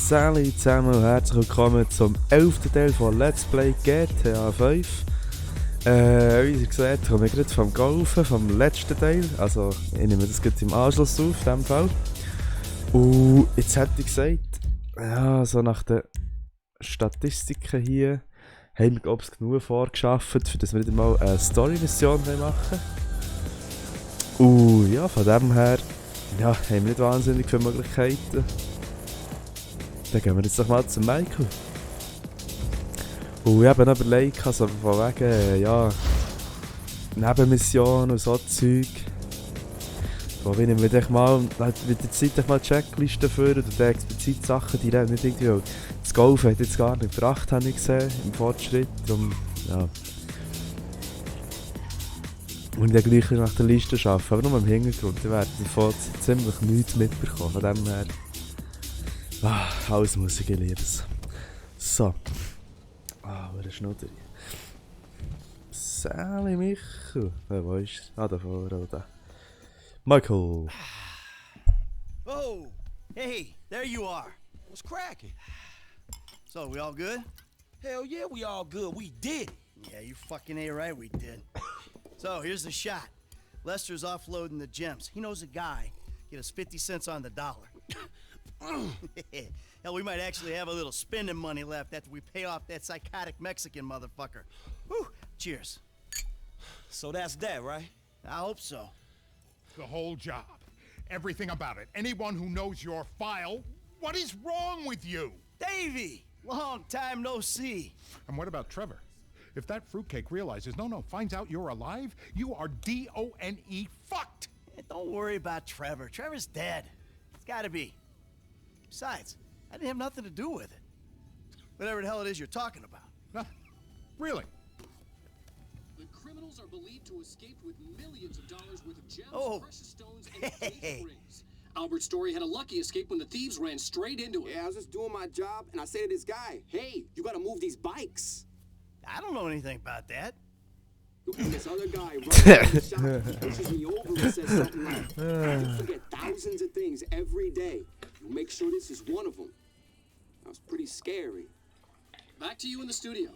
Salut zusammen und herzlich willkommen zum 11. Teil von Let's Play GTA 5. Wie ihr seht, komme ich gerade vom Golfen, vom letzten Teil. Also, ich nehme das gerade im Anschluss auf, in diesem Fall. Und jetzt hätte ich gesagt, ja, so nach den Statistiken hier, haben wir, glaube ich, genug vorgeschafft, für dass wir wieder mal eine Story-Mission machen. Und ja, von dem her, ja, haben wir nicht wahnsinnig viele Möglichkeiten. Dann gehen wir jetzt doch mal zu Michael. Und ich habe noch überlegt, also von wegen, ja, Nebenmissionen und so Zeug. Wo wir nehmen wir mal mit der Zeit mal Checklisten führen und dann explizit Sachen, die nicht irgendwie, weil das Golfen hat jetzt gar nicht gebracht, habe ich gesehen, im Fortschritt. Darum, ja. Und dann gleich nach der Liste arbeiten, aber nur im Hintergrund, dann werden davon ziemlich nichts mitbekommen, von dem her. Alles Musik, ich liebe es. So. Wo ist Schnudder? Sally Michael. Wo ist er? Da vorne, oder? Michael. Oh, hey, there you are. What's cracking? So, we all good? Hell yeah, we all good. We did. Yeah, you fucking ain't right, we did. So, here's the shot. Lester's offloading the gems. He knows a guy. Get us 50 cents on the dollar. Hell, we might actually have a little spending money left after we pay off that psychotic Mexican motherfucker. Whew, cheers. So that's that, right? I hope so. The whole job. Everything about it. Anyone who knows your file, what is wrong with you? Davey! Long time no see. And what about Trevor? If that fruitcake realizes, finds out you're alive, you are D-O-N-E fucked! Hey, don't worry about Trevor. Trevor's dead. It's gotta be. Besides, I didn't have nothing to do with it. Whatever the hell it is you're talking about. Really? The criminals are believed to escape with millions of dollars worth of gems, precious stones, and engagement rings. Albert Story had a lucky escape when the thieves ran straight into him. Yeah, I was just doing my job, and I say to this guy, hey, you gotta move these bikes. I don't know anything about that. And this other guy runs out of the shop, he pushes me over and says something like, you forget thousands of things every day. You make sure this is one of them. That was pretty scary. Back to you in the studio.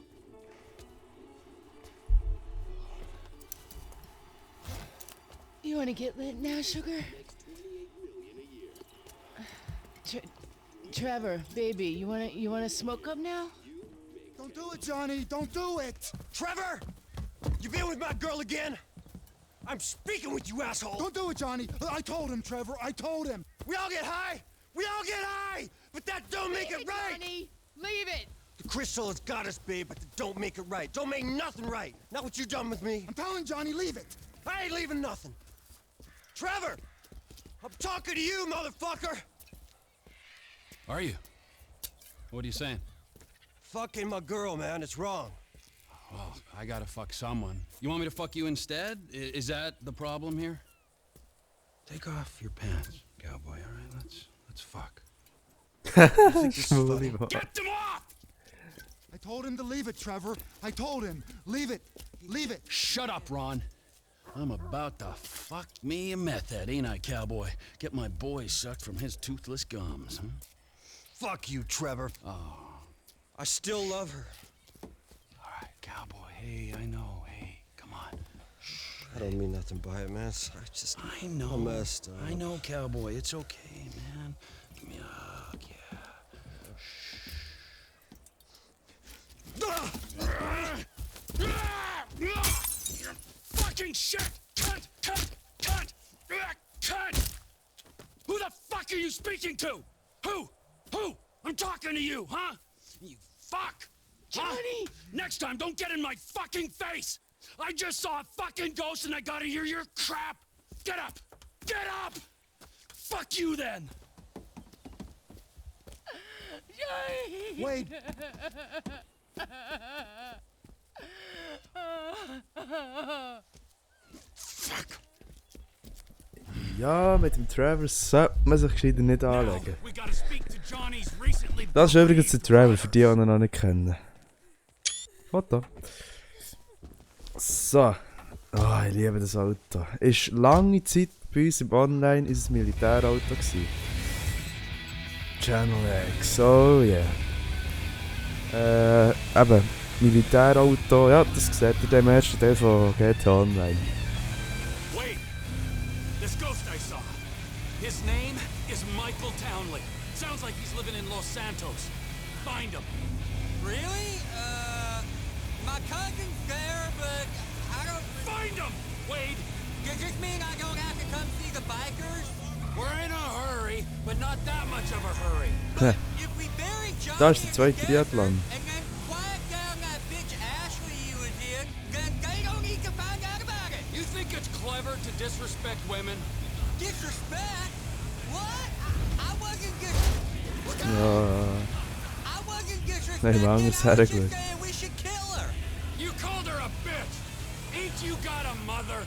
You want to get lit now, sugar? Trevor, baby, you wanna smoke up now? Don't do it, Johnny. Don't do it. Trevor, you been with my girl again? I'm speaking with you, asshole. Don't do it, Johnny. I told him, Trevor. I told him. We all get high. We all get high. But that don't make it right. Johnny, leave it. The crystal has got us, babe, but that don't make it right. Don't make nothing right. Not what you done with me. I'm telling Johnny, leave it. I ain't leaving nothing. Trevor, I'm talking to you, motherfucker. Are you? What are you saying? Fucking my girl, man. It's wrong. Well, I gotta fuck someone. You want me to fuck you instead? Is that the problem here? Take off your pants, cowboy, alright? Let's fuck. Get them off! I told him to leave it, Trevor. I told him. Leave it. Leave it. Shut up, Ron. I'm about to fuck me a meth head, ain't I, cowboy? Get my boy sucked from his toothless gums. Huh? Fuck you, Trevor. Oh. I still love her. Alright, cowboy. Hey, I know. Hey, come on. I don't mean nothing by it, man. I know. I'm messed up. I know, cowboy. It's okay, man. Give me a hug, yeah. Fucking shit! Cut! Who the fuck are you speaking to? Who? I'm talking to you, huh? You fuck! Johnny! Huh? Next time, don't get in my fucking face! I just saw a fucking ghost and I gotta hear your crap! Get up! Get up! Fuck you then! Johnny! Wait. Fuck! Ja, mit dem Trevor sollte man sich gescheiter nicht anlegen. Das ist übrigens der Trevor, für die, die ihn noch nicht kennen. Foto. So. Ich liebe das Auto. Ist lange Zeit bei uns im Online unser Militärauto gewesen. Channel X, oh yeah. Eben, Militärauto, ja, das seht ihr im ersten Teil von GTA Online. Wait! This ghost I saw. His name is Michael Townley. Sounds like he's living in Los Santos. Find him. Really? My cousin's there, but I don't... Find him! Wade! Does this mean I don't have to come see the bikers? We're in a hurry, but not that much of a hurry. But if we bury Johnny Da ist der zweite in the Triathlon. desert and then quiet down that bitch Ashley he was in, then they don't need to find out about it. You think it's clever to disrespect women? Disrespect? What? I wasn't just... Ja, I wasn't disrespecting. nein, mal I anders was just hergeschaut. saying we should kill her. You called her a bitch! Ain't you got a mother?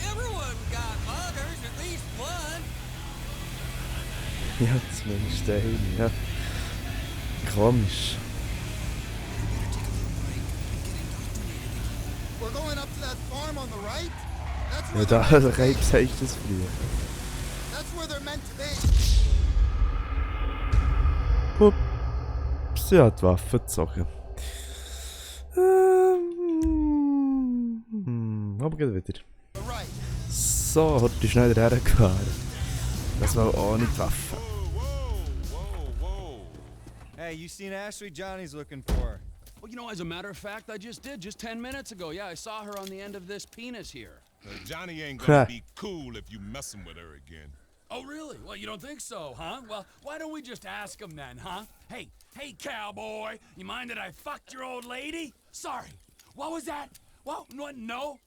Everyone's got mothers, at least one. Ja, zumindest der hin, ja. Komisch. We're going up to that farm on the right? That's Ja, where da they're hat er kein gesagt, das früher. That's where they're meant to be. Ups, sie hat die Waffe gezogen. Aber geht wieder. The right. So, heute schnell hergefahren. Das war auch nicht die Waffe. Hey, you seen Ashley? Johnny's looking for her. Well, you know, as a matter of fact, I just did, just 10 minutes ago. Yeah, I saw her on the end of this penis here. Johnny ain't gonna be cool if you messing with her again. Oh, really? Well, you don't think so, huh? Well, why don't we just ask him then, huh? Hey, cowboy, you mind that I fucked your old lady? Sorry, what was that? Well, no,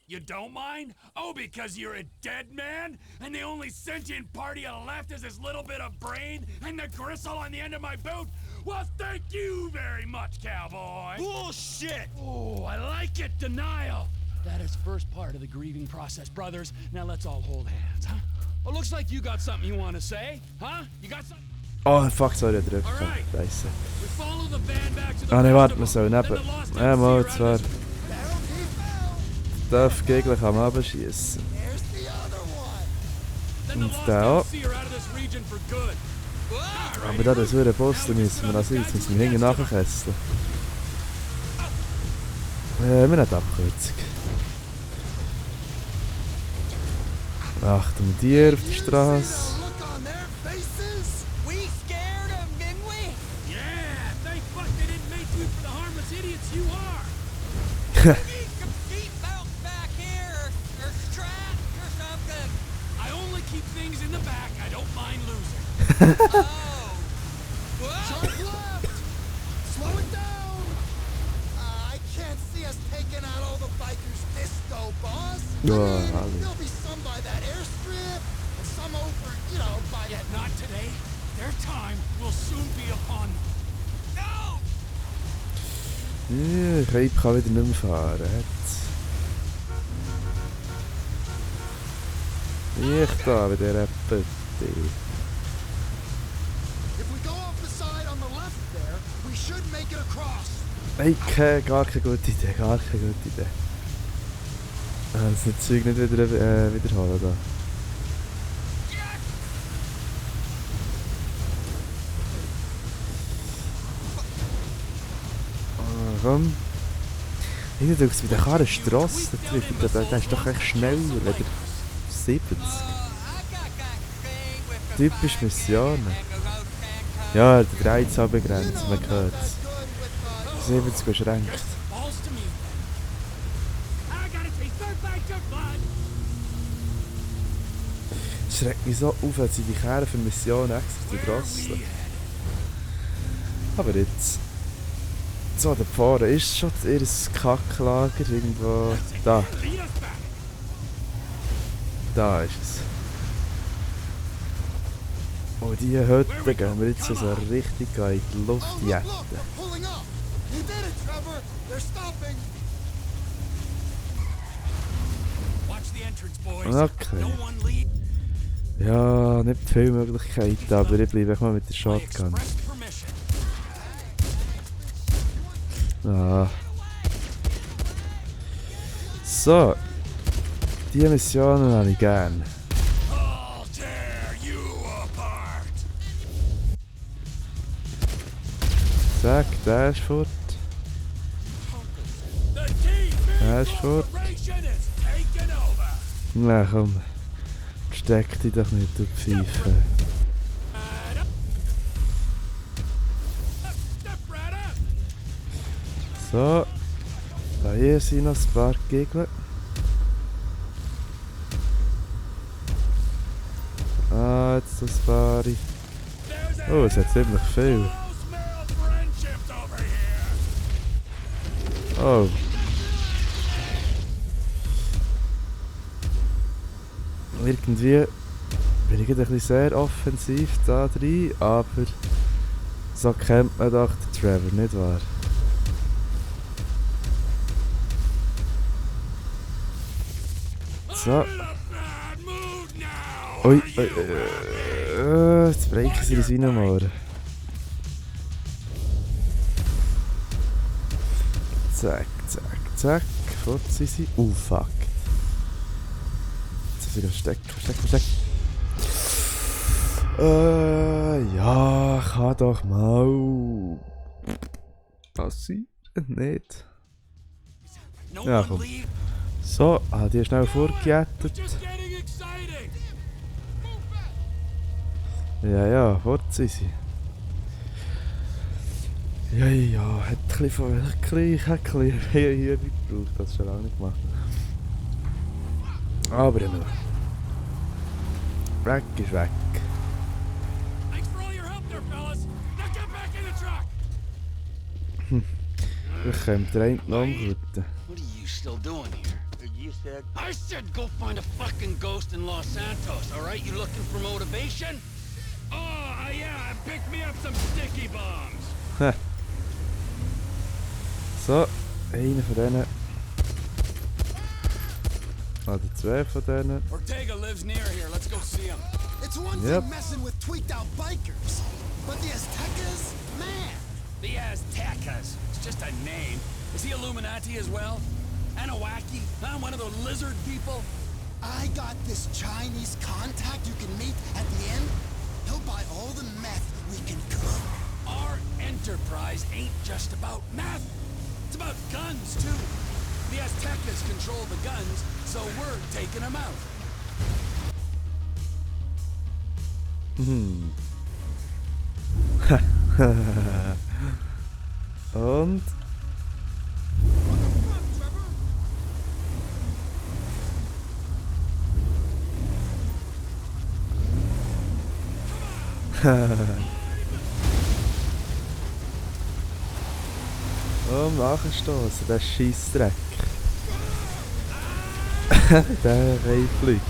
you don't mind? Oh, because you're a dead man? And the only sentient part you left is this little bit of brain and the gristle on the end of my boot? Well, thank you very much, cowboy. Bullshit! Oh, I like it, denial. That is first part of the grieving process, brothers. Now let's all hold hands, huh? Well, looks like you got something you want to say, huh? You got something? Oh, fuck, sorry, drücken. Alright. Scheiße. We follow the band back to the Ah, ne, warte, wir festival. sollen Then eben. the lost Ja, mal, MC zwar. around us- Darf Gegner am Abend schießen. There's the other one. Then the Und lost der auch. MC are out of this region for good. Aber da das würde Boss, da müssen wir also jetzt müssen wir hinten nachkesseln. Wir haben nicht Abkürzung. Achtung, Tier auf der Straße. Look on their faces. We scared them, didn't we? Yeah, thank fuck they didn't make you for the harmless idiots you are. We need some seatbelts back here, or straps, or something. I only keep things in the back I don't mind losing. Oh. Whoa. Sharp left. Slow it down. I can't see us taking out all the bikers this go, boss. I mean, there'll be some by that airstrip, and some over, you know, by Yet that. not today. Their time will soon be upon them. No. Ja, ich kann wieder nicht mehr fahren. Jetzt. Ich da bei dieser Pötte. If we go off the side on the left there, we should make it across. Nein, gar keine gute Idee, gar keine gute Idee. Das Zeug nicht wieder wiederholen da. Komm. Ich denke, bei der Karre Strasse, der ist doch echt schneller, wenn 70. I got that thing with the Typisch Missionen. and the road tank. Ja, der Reiz begrenzt, You know man I'm not hört that es. good with 70 beschränkt. Balls to me. I gotta taste third bite of blood. Es schreckt mich so auf, als sie die Kerne für Missionen extra zu drosseln. Aber jetzt... So, da vorne ist schon ihr Kacklager irgendwo... Da. Lead us back. Da ist es. Oh, diese Hütte gehen wir jetzt so richtig in die Luft Oh, look, jetten. look, we're pulling up. You did it, Trevor. They're stopping. Watch the entrance, boys. Okay. No one lead. Ja, nicht viele Möglichkeiten, aber ich bleibe mal mit der I Shotgun. expressed permission. Ah. So. Die Missionen habe ich gern. I'll tear you apart. Zack, der ist fort. Der ist fort. Na komm. Steck dich doch nicht, du Pfeife. So. Da hier sind noch ein paar Gegner. Ah, jetzt das paar. Oh, es hat ziemlich viel. Oh. Irgendwie bin ich ein bisschen sehr offensiv da drin, aber so kennt man doch den Trevor, nicht wahr? So. Ui, jetzt brechen sie das Wienermoor. Zack, zack, zack. Fort sind sie. Fuck. Jetzt sind sie stecken. Ja, kann doch mal. Passieren nicht. Ja, komm. So, die schnell vorgejettet. Ja, fort sind sie. Ja, hat ein bisschen hier gebraucht, das schon lange nicht gemacht. Aber immer. Weg ist weg. Ich komme rein umguten. What are you still doing here? I said go find a fucking ghost in Los Santos, alright? You looking for motivation? Oh, yeah, pick me up some sticky bombs. So, einer von denen. Oder zwei von denen. Ortega lives near here. Let's go see him. It's one thing messing with tweaked out bikers, but the Aztecas, man. The Aztecas. It's just a name. Is he Illuminati as well? Anawaki? Huh? One of those lizard people? I got this Chinese contact you can meet at the end. He'll buy all the meth we can cook. Our enterprise ain't just about meth. It's about guns, too. The Aztecas control the guns, so we're taking them out. Und? Nachstoßen, der Scheissdreck. Der reinfliegt.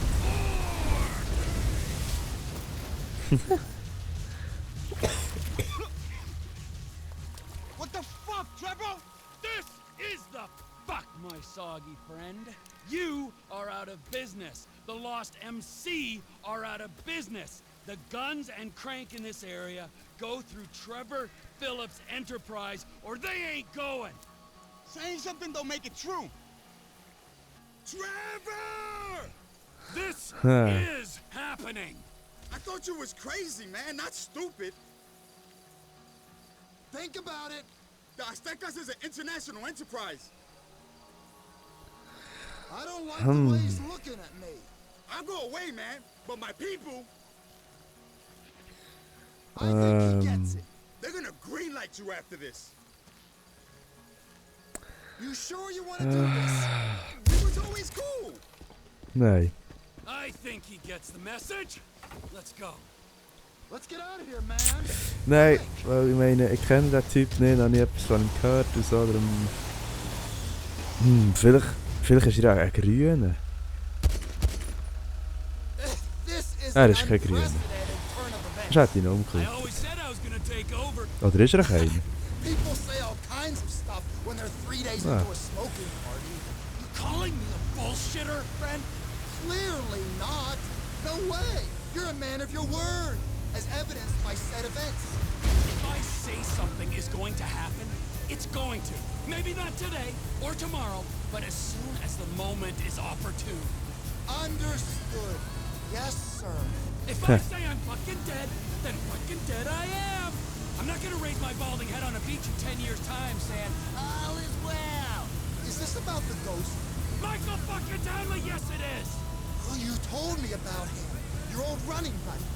What the fuck, Trevor? This is the fuck, my soggy friend. You are out of business. The Lost MC are out of business. The guns and crank in this area go through Trevor Phillips' enterprise, or they ain't going. Saying something don't make it true. Trevor! This is happening. I thought you was crazy, man, not stupid. Think about it. The Aztecas is an international enterprise. I don't like the way he's looking at me. I'll go away, man, but my people... I think he gets it. They're gonna greenlight you after this. You sure you want to do this? We was always cool. Nee. I think he gets the message. Let's go. Let's get out of here, man. Nee, weil ich meine, ich kenne den Typ nicht, habe nie etwas von ihm gehört und so, darum... vielleicht ist er auch ein Grüner. Er ist kein Grüner. Ich hätte ihn umgekehrt. Oder ist er keiner? People say all kinds of stuff when they're 3 days into a smoking party. You calling me a bullshitter, friend? Clearly not. No way. You're a man of your word, as evidenced by said events. If I say something is going to happen, it's going to. Maybe not today or tomorrow, but as soon as the moment is opportune. Understood. Yes, sir. If I say I'm fucking dead, then fucking dead I am. I'm not gonna raise my balding head on a beach in 10 years' time saying, all is well. Is this about the ghost? Michael fucking Townley, yes it is. Oh, you told me about him. Your old running buddy.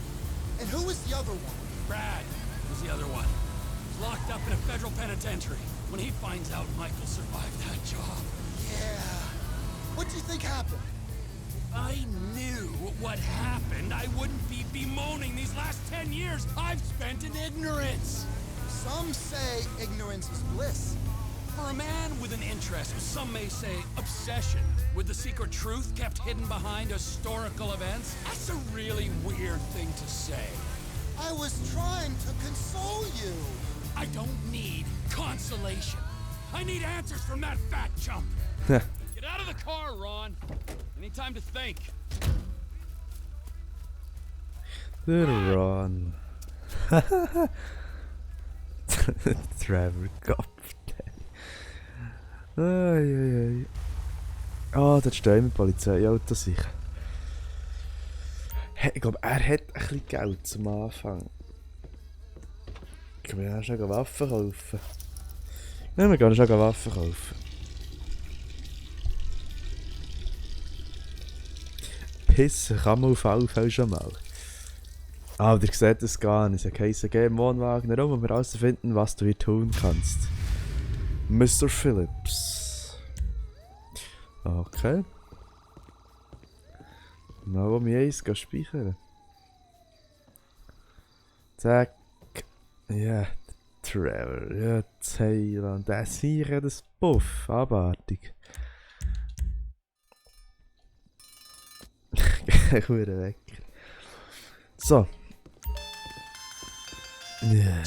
And who was the other one? Brad was the other one. He's locked up in a federal penitentiary. When he finds out Michael survived that job. Yeah. What do you think happened? I knew what happened. I wouldn't be bemoaning these last 10 years I've spent in ignorance. Some say ignorance is bliss. For a man with an interest, some may say obsession, with the secret truth kept hidden behind historical events, that's a really weird thing to say. I was trying to console you. I don't need consolation. I need answers from that fat chump. Get out of the car, Ron. I need time to think. Ron. Trevor Phillips. Ai. Ah, dort stehen wir Polizeiauto sicher. Hey, ich glaube, er hat ein bisschen Geld zum Anfang. Ich will ja schon Waffen kaufen. Ja, wir gehen schon Waffen kaufen. Pissen kann man auf alle Fälle schon mal. Aber ihr seht es gar nicht. Es heisst, geh im Wohnwagen herum, um herauszufinden, was du hier tun kannst. Mr. Phillips. Okay. Na, wo wir eins speichern. Zack. Ja, Trevor. Ja, Teil. Und das hier hat das Buff. Abartig. Gute Wecker. So. Yeah.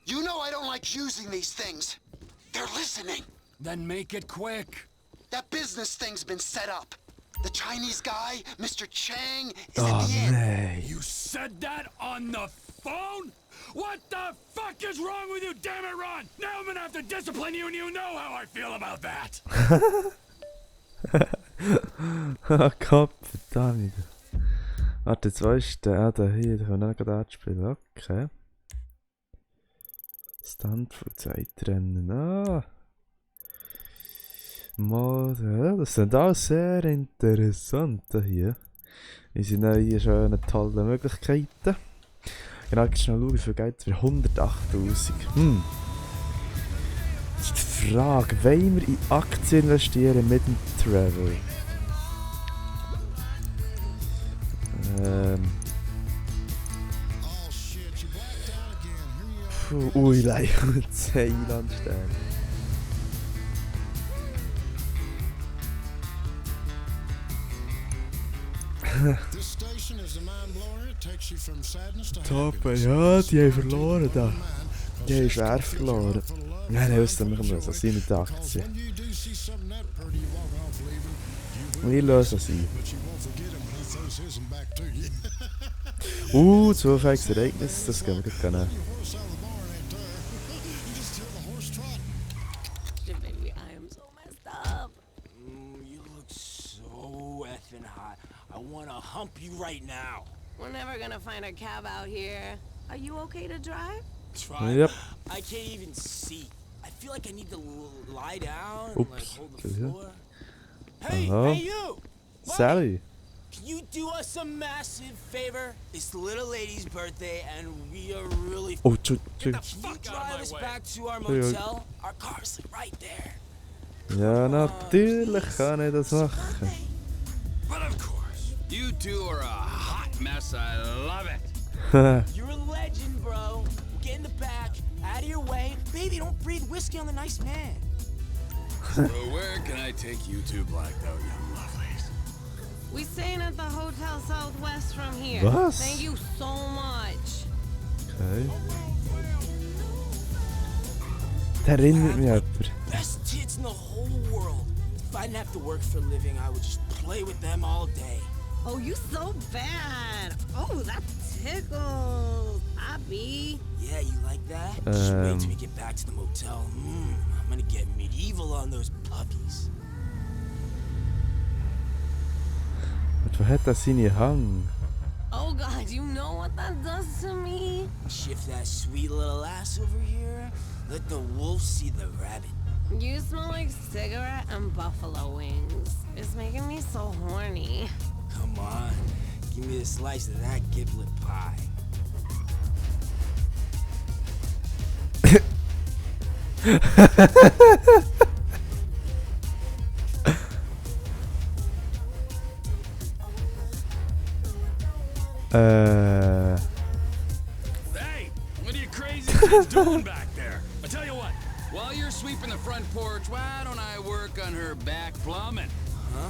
You know I don't like using these things. They're listening. Then make it quick. That business thing's been set up. The Chinese guy, Mr. Chang, is Oh, at the end. nee. You said that on the phone? What the fuck is wrong with you, damn it, Ron? Now I'm gonna have to discipline you, and you know how I feel about that. Kopf, verdammt. Warte, jetzt weißt du, der hier, den können wir nicht gerade anspielen. Okay. Stand für Zeitrennen. Ah. Mode. Das sind auch sehr interessant hier. Unsere neuen schönen, tollen Möglichkeiten. Genau, ich schnell schauen, wie viel Geld für 108.000. Das ist die Frage, wollen wir in Aktien investieren mit dem Trevor? Ui, leider Thailand stehen. Top, ja, die haben verloren da. Die haben schwer verloren. Nein, wusste wir müssen sein mit der Aktie. Wir lösen sie. Zufälliges Ereignis, das gehen wir gleich nehmen. Baby, I am so messed up. You look so effing hot. I wanna hump you right now. We're never gonna find a cab out here. Are you okay to drive? Try. Yep. I can't even see. I feel like I need to lie down and like Oops. hold the floor. Hey, Uh-huh. hey you! Sally. Can you do us a massive favor? It's the little lady's birthday and we are really... Oh, Can you drive us back to our motel? Our car's right there. Ja, natürlich kann ich das machen. But of course, you two are a hot mess. I love it. You're a legend, bro. Get in the back, out of your way. Baby, don't breathe whiskey on the nice man. So where can I take you two blacked out young lovelies? We staying at the Hotel Southwest from here. Was? Thank you so much. Okay. Der erinnert mich an jemand. Best tits in the whole world. If I didn't have to work for a living, I would just play with them all day. Oh, you so bad. Oh, that tickles. Abby. Yeah, you like that? Just wait till we get back to the motel. I'm gonna get medieval on those puppies. Und wo hat er seine Hang? Oh God, you know what that does to me? Shift that sweet little ass over here. Let the wolf see the rabbit. You smell like cigarette and buffalo wings. It's making me so horny. Come on, give me a slice of that giblet pie. Hey, what are you crazy kids doing back there? I tell you what, while you're sweeping the front porch, why don't I work on her back plumbing? Huh?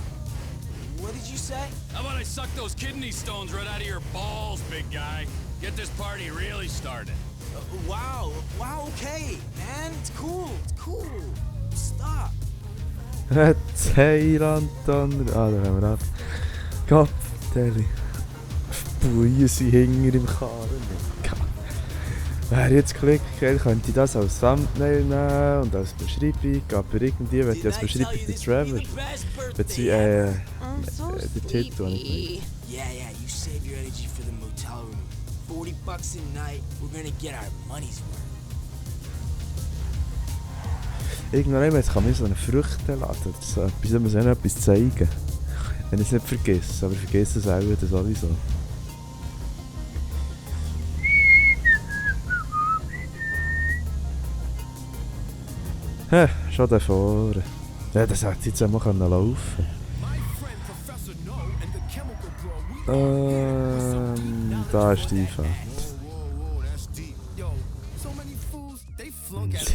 What did you say? How about I suck those kidney stones right out of your balls, big guy? Get this party really started. Wow, okay, man, it's cool. Stop. Thailand, da haben wir ab. Gott, Deli. Buien sind hinter im Karren. Wer jetzt Glück hat, könnte ich das als Thumbnail nehmen und als Beschreibung, aber irgendwie wird ich als Beschreibung den Trevor. Der Titel nicht. Yeah, you save your energy for the motel room. $40 a night, we're gonna get our money's worth. Irgendwann kann man so eine Früchte laden. Ich muss ihnen etwas zeigen. Wenn ich es nicht vergesse, aber ich vergesse es auch wieder sowieso. Schon da vorne. Ja, das hätte jetzt einmal laufen können. Da ist die Einfahrt.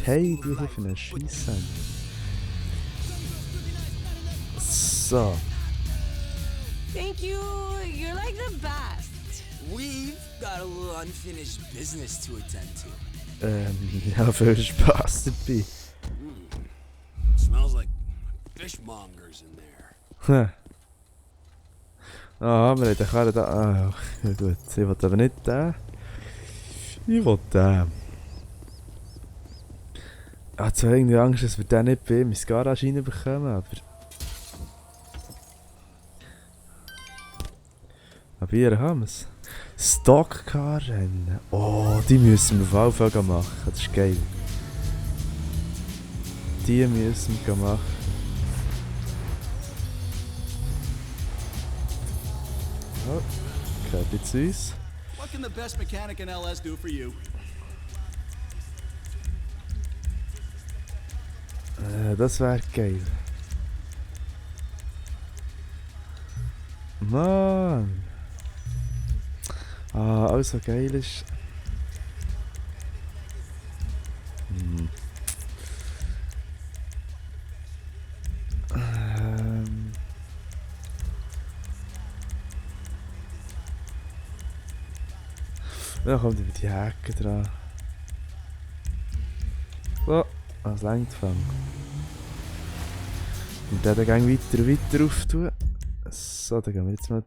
Hey, die hier für einen Scheisse. So. Thank you. You're like the best. We've got a little unfinished business to attend to. Ja, viel Spaß dabei. Smells like fishmongers in there. Ah, wir haben den Karren da. Ah, ja gut. Ich will aber nicht den. Ich will den. Ich habe zwar irgendwie Angst, dass wir den nicht bei ihm ins Garage reinbekommen, aber hier haben wir es. Stockcar-Rennen. Oh, die müssen wir auf jeden Fall machen. Das ist geil. Die müssen wir machen. Oh, gehört jetzt zu uns. What can the best mechanic in LS do for you? Das wäre geil. Mann! Ah, alles so geil ist. Dann kommt über die Hecke dran. So, das längt fang. Und dann gehen wir weiter auftun. So, dann gehen wir jetzt mal.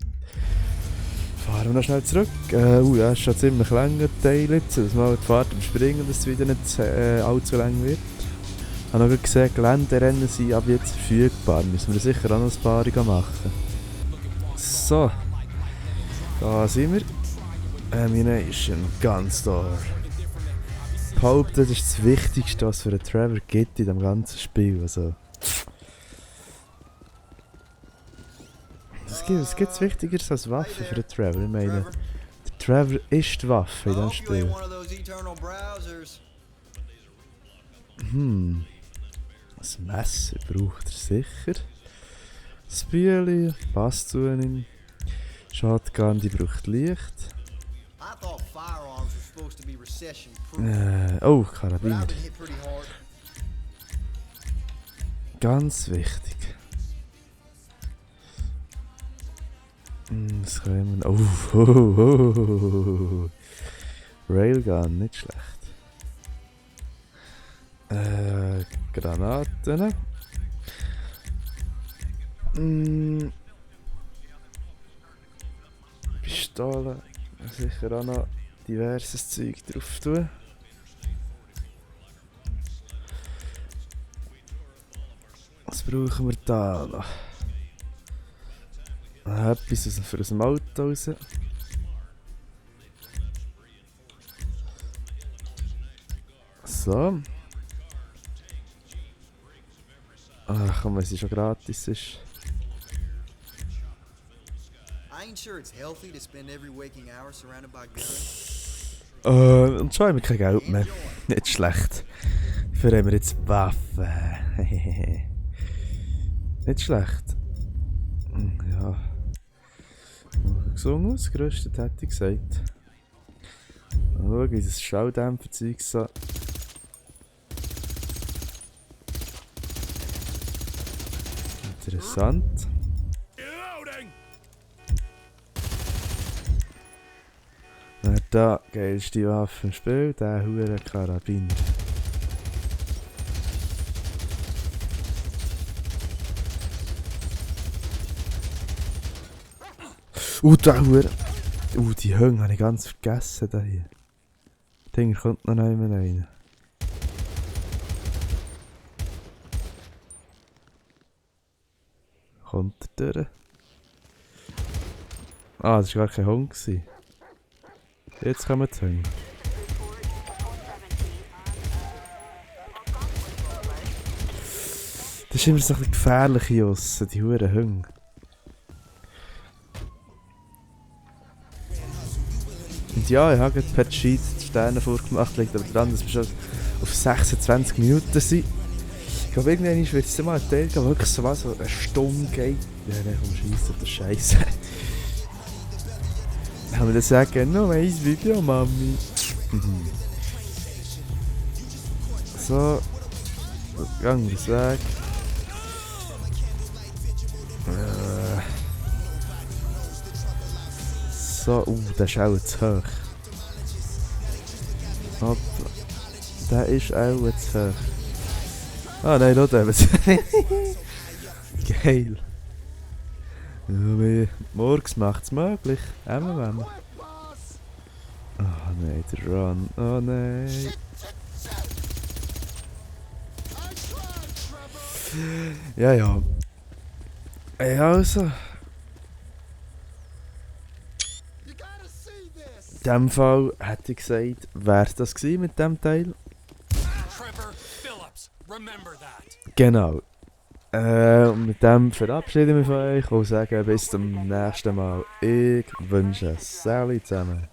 Fahren wir noch schnell zurück. Ja, ist schon ziemlich langer Teil jetzt. Dass wir die Fahrt überspringen, dass es wieder nicht allzu lang wird. Ich habe noch gesehen, Geländerennen sind ab jetzt verfügbar. Müssen wir sicher auch noch ein paar machen. So. Da sind wir. Ammunition, Gunstore. Behauptet, das ist das Wichtigste, was für einen Trevor gibt in dem ganzen Spiel. Also. Was gibt's Wichtigeres als Waffe für den Trevor? Ich meine, der Trevor ist die Waffe in diesem Spiel. Das Messer braucht er sicher. Das Bühli passt zu ihm. Shotgun, die braucht Licht. Oh, Karabiner. Ganz wichtig. Was können wir... Oh. Railgun, nicht schlecht. Granaten. Pistole. Sicher auch noch diverses Zeug drauf tun. Was brauchen wir da noch? Etwas aus dem Auto raus. So. Ach komm, wenn sie schon gratis ist. I ain't sure it's healthy to spend every waking hour surrounded by guns. Und schon haben wir kein Geld mehr. Nicht schlecht. Dafür haben wir jetzt Waffen. Nicht schlecht. Ja. Gesungen, ausgerüstet hätte ich gesagt. Schau, dieses Schalldämpferzeug so. Interessant. Wer da geilste Waffe im Spiel? Der hure Karabiner. Der hure. Die Hunde habe ich ganz vergessen da hier. Das Ding kommt noch nicht mehr rein. Kommt er durch? Ah, das war gar kein Hund. Jetzt kommen die Hunde. Das ist immer so ein bisschen gefährlich hier aussen, die huren Hunde. Und ja, ich habe gerade per Sheet die Sterne vorgemacht, liegt aber dran, dass wir schon auf 26 Minuten sind. Ich glaube, irgendwann wird es mal ein Teil geben, wirklich so was, so eine Stunde geht. Ja, nein, komm, scheisse, das ist Scheiße. Dann haben wir das sagen, noch ein Video, Mami. So. Gang das weg. So, der ist auch zu hoch. Hopp. Der ist auch zu hoch. Ah nein, nicht eben. Geil. Ja, morgens macht es möglich. Immer wenn. Oh nein, der Run. Oh nein. Ja, ja. Ey, also. In diesem Fall hätte ich gesagt, wäre das gewesen mit diesem Teil. Trevor Phillips, remember that. Genau. Und mit dem verabschiede ich mich von euch und sage bis zum nächsten Mal. Ich wünsche Sally zusammen.